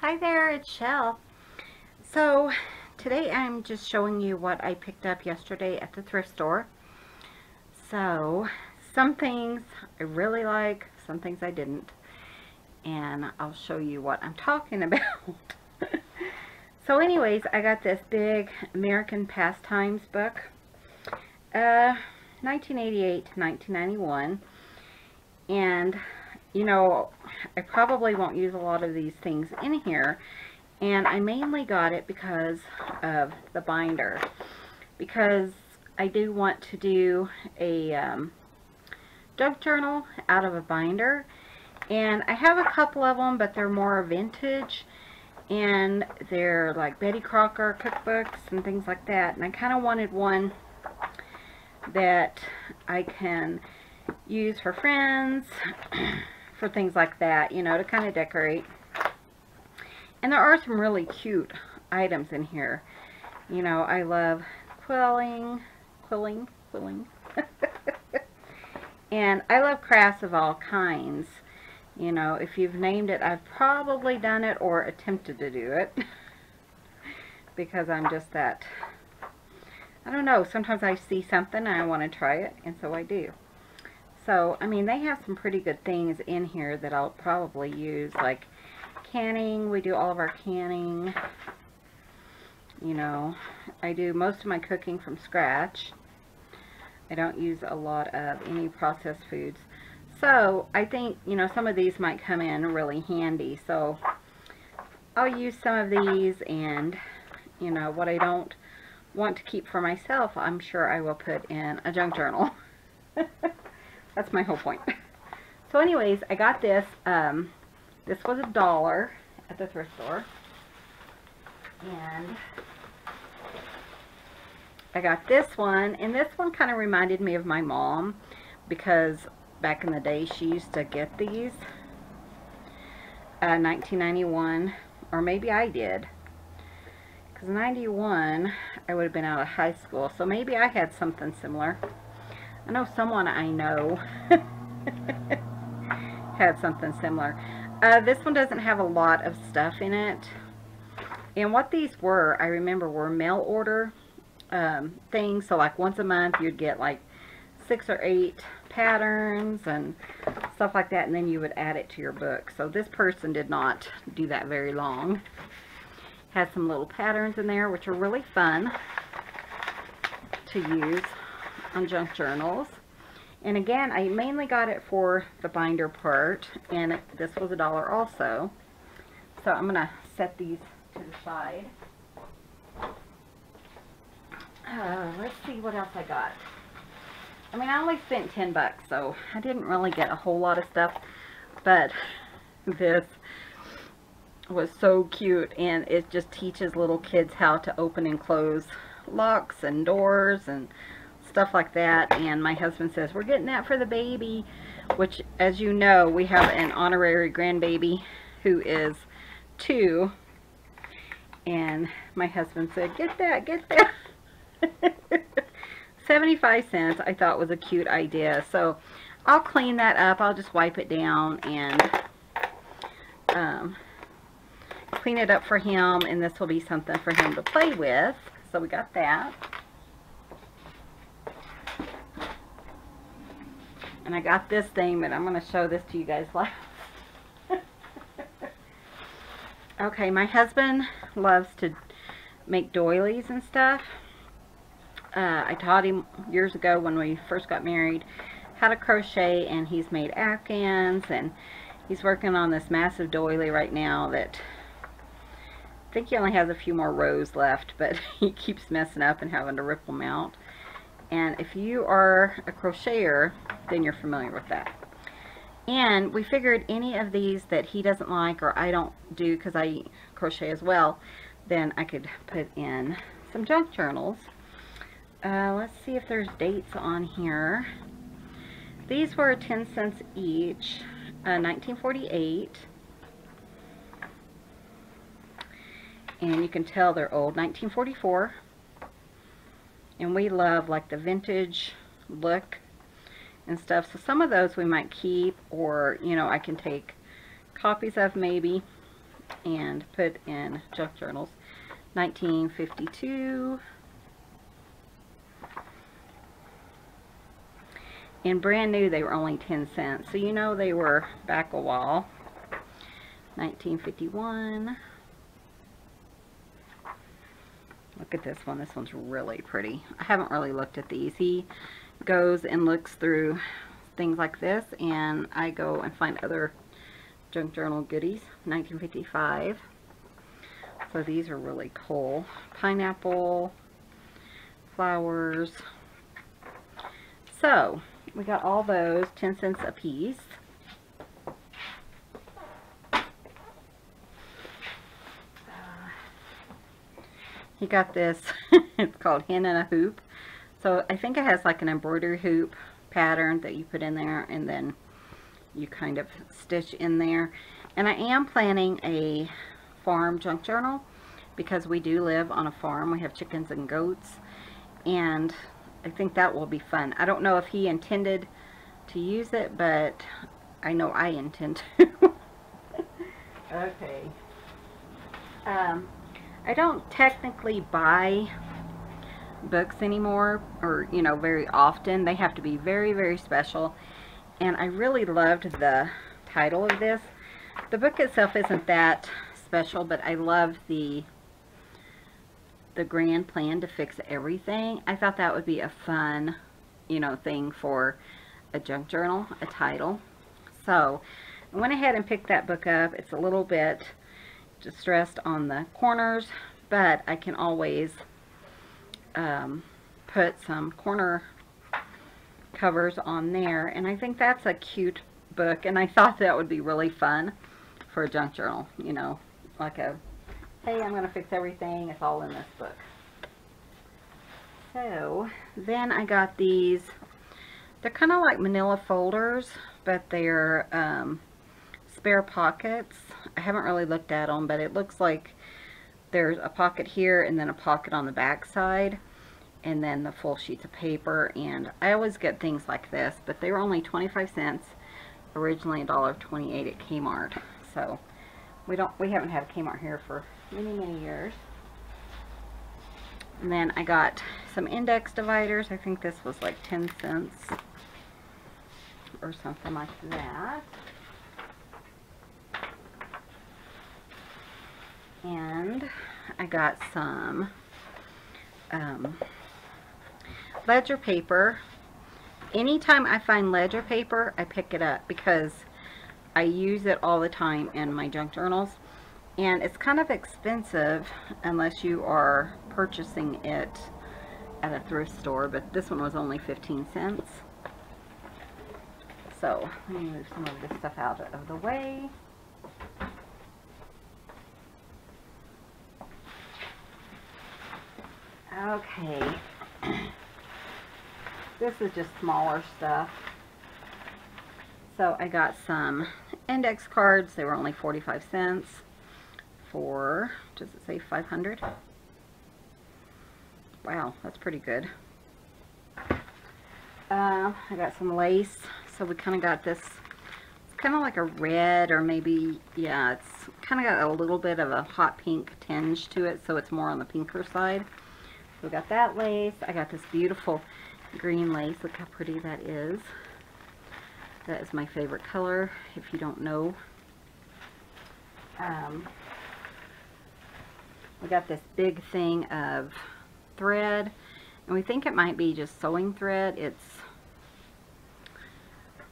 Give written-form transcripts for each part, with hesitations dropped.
Hi there, it's Shell. So today I'm just showing you what I picked up yesterday at the thrift store. So some things I really like, some things I didn't, and I'll show you what I'm talking about. So anyways, I got this big American Pastimes book, 1988 to 1991, and you know, I probably won't use a lot of these things in here, and I mainly got it because of the binder, because I do want to do a junk journal out of a binder, and I have a couple of them, but they're more vintage, and they're like Betty Crocker cookbooks and things like that, and I kind of wanted one that I can use for friends, for things like that, you know, to kind of decorate. And there are some really cute items in here. You know, I love quilling. And I love crafts of all kinds. You know, if you've named it, I've probably done it or attempted to do it. Because I'm just that, I don't know, sometimes I see something and I want to try it, and so I do. So, I mean, they have some pretty good things in here that I'll probably use, like canning. We do all of our canning. You know, I do most of my cooking from scratch. I don't use a lot of any processed foods. So, I think, you know, some of these might come in really handy. So, I'll use some of these, and, you know, what I don't want to keep for myself, I'm sure I will put in a junk journal. That's my whole point. So anyways, I got this. This was $1 at the thrift store. And I got this one. And this one kind of reminded me of my mom, because back in the day she used to get these. 1991. Or maybe I did. Because 91, I would have been out of high school. So maybe I had something similar. I know someone I know had something similar. This one doesn't have a lot of stuff in it. And what these were, I remember, were mail order things. So like once a month you'd get like 6 or 8 patterns and stuff like that, and then you would add it to your book. So this person did not do that very long. Has some little patterns in there which are really fun to use on junk journals. And again, I mainly got it for the binder part, and this was $1 also. So I'm gonna set these to the side. Let's see what else I got. I mean, I only spent 10 bucks, so I didn't really get a whole lot of stuff, but this was so cute, and it just teaches little kids how to open and close locks and doors and stuff like that. And my husband says, we're getting that for the baby, which, as you know, we have an honorary grandbaby who is 2, and my husband said, get that, get that. 75 cents I thought was a cute idea. So I'll clean that up. I'll just wipe it down and clean it up for him, and this will be something for him to play with. So we got that. And I got this thing, but I'm going to show this to you guys live. Okay, my husband loves to make doilies and stuff. I taught him years ago when we first got married how to crochet, and he's made afghans, and he's working on this massive doily right now that I think he only has a few more rows left, but he keeps messing up and having to rip them out. And if you are a crocheter, then you're familiar with that. And we figured any of these that he doesn't like, or I don't do because I crochet as well, then I could put in some junk journals. Let's see if there's dates on here. These were 10 cents each, 1948. And you can tell they're old, 1944. And we love like the vintage look and stuff. So some of those we might keep, or, you know, I can take copies of maybe. and put in junk journals. 1952. And brand new, they were only 10 cents. So you know they were back a while. 1951. Look at this one. This one's really pretty. I haven't really looked at these. He goes and looks through things like this, and I go and find other junk journal goodies. 1955. So these are really cool. Pineapple, flowers. So we got all those, 10 cents a piece. He got this, it's called Hen in a Hoop. So I think it has like an embroidery hoop pattern that you put in there, and then you kind of stitch in there. And I am planning a farm junk journal because we do live on a farm. We have chickens and goats, and I think that will be fun. I don't know if he intended to use it, but I know I intend to. Okay. I don't technically buy books anymore, or you know, very often. They have to be very, very special, and I really loved the title of this. The book itself isn't that special, but I love the grand plan to fix everything. I thought that would be a fun, you know, thing for a junk journal, a title. So I went ahead and picked that book up. It's a little bit distressed on the corners, but I can always put some corner covers on there, and I think that's a cute book, and I thought that would be really fun for a junk journal, you know, like a, hey, I'm going to fix everything, it's all in this book. So then I got these. They're kind of like manila folders, but they're spare pockets. I haven't really looked at them, but it looks like there's a pocket here and then a pocket on the back side, and then the full sheets of paper. And I always get things like this, but they were only 25 cents. Originally $1.28 at Kmart. So we haven't had a Kmart here for many, many years. And then I got some index dividers. I think this was like 10 cents or something like that. And I got some ledger paper. Anytime I find ledger paper, I pick it up because I use it all the time in my junk journals. And it's kind of expensive unless you are purchasing it at a thrift store, but this one was only 15 cents. So let me move some of this stuff out of the way. Okay. This is just smaller stuff. So I got some index cards. They were only 45 cents for, does it say 500? Wow, that's pretty good. I got some lace. So we kind of got this, it's kind of like a red, or maybe, yeah, it's kind of got a little bit of a hot pink tinge to it, so it's more on the pinker side. So we got that lace. I got this beautiful green lace. Look how pretty that is. That is my favorite color, if you don't know. We got this big thing of thread, and we think it might be just sewing thread. It's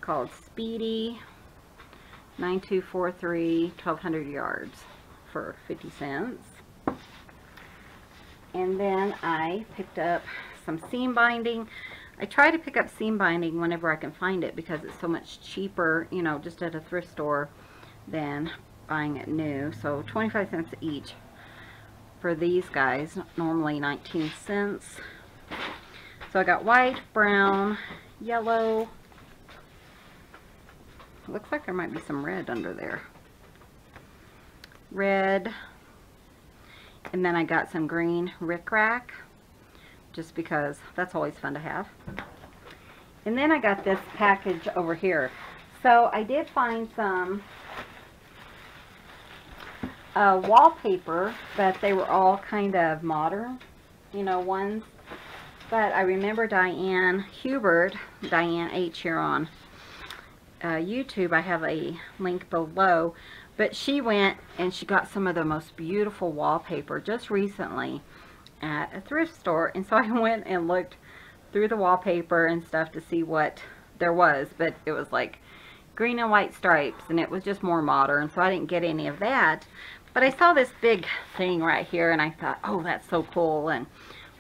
called Speedy 9243 1200 yards for 50 cents. And then I picked up some seam binding. I try to pick up seam binding whenever I can find it because it's so much cheaper, you know, just at a thrift store than buying it new. So 25 cents each for these guys, normally 19 cents. So I got white, brown, yellow. Looks like there might be some red under there. Red. And then I got some green rickrack, just because that's always fun to have. And then I got this package over here. So I did find some wallpaper, but they were all kind of modern, you know, ones. But I remember Diane Hubert, Diane H here on YouTube. I have a link below. But she went and she got some of the most beautiful wallpaper just recently at a thrift store. And so I went and looked through the wallpaper and stuff to see what there was. But it was like green and white stripes, and it was just more modern. So I didn't get any of that. But I saw this big thing right here, and I thought, oh, that's so cool. And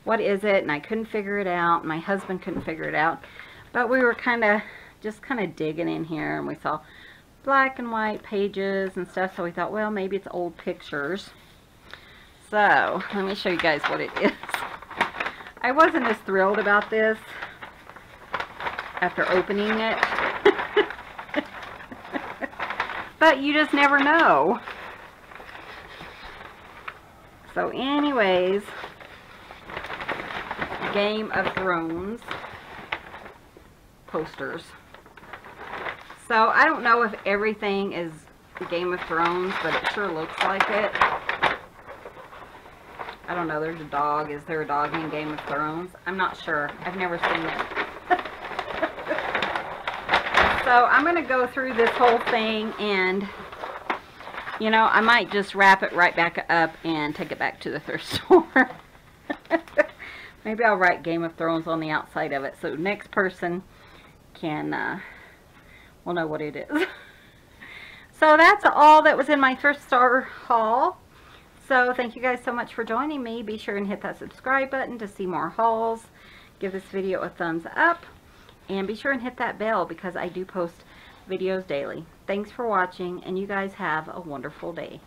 what is it? And I couldn't figure it out. My husband couldn't figure it out. But we were just kind of digging in here, and we saw black and white pages and stuff, so we thought, well, maybe it's old pictures. So let me show you guys what it is. I wasn't as thrilled about this after opening it. But you just never know. So anyways, Game of Thrones posters. So I don't know if everything is Game of Thrones, but it sure looks like it. I don't know, there's a dog. Is there a dog in Game of Thrones? I'm not sure. I've never seen it. So I'm going to go through this whole thing, and, you know, I might just wrap it right back up and take it back to the thrift store. Maybe I'll write Game of Thrones on the outside of it, so next person can... we'll know what it is. So that's all that was in my thrift store haul. So thank you guys so much for joining me. Be sure and hit that subscribe button to see more hauls. Give this video a thumbs up. And be sure and hit that bell because I do post videos daily. Thanks for watching, and you guys have a wonderful day.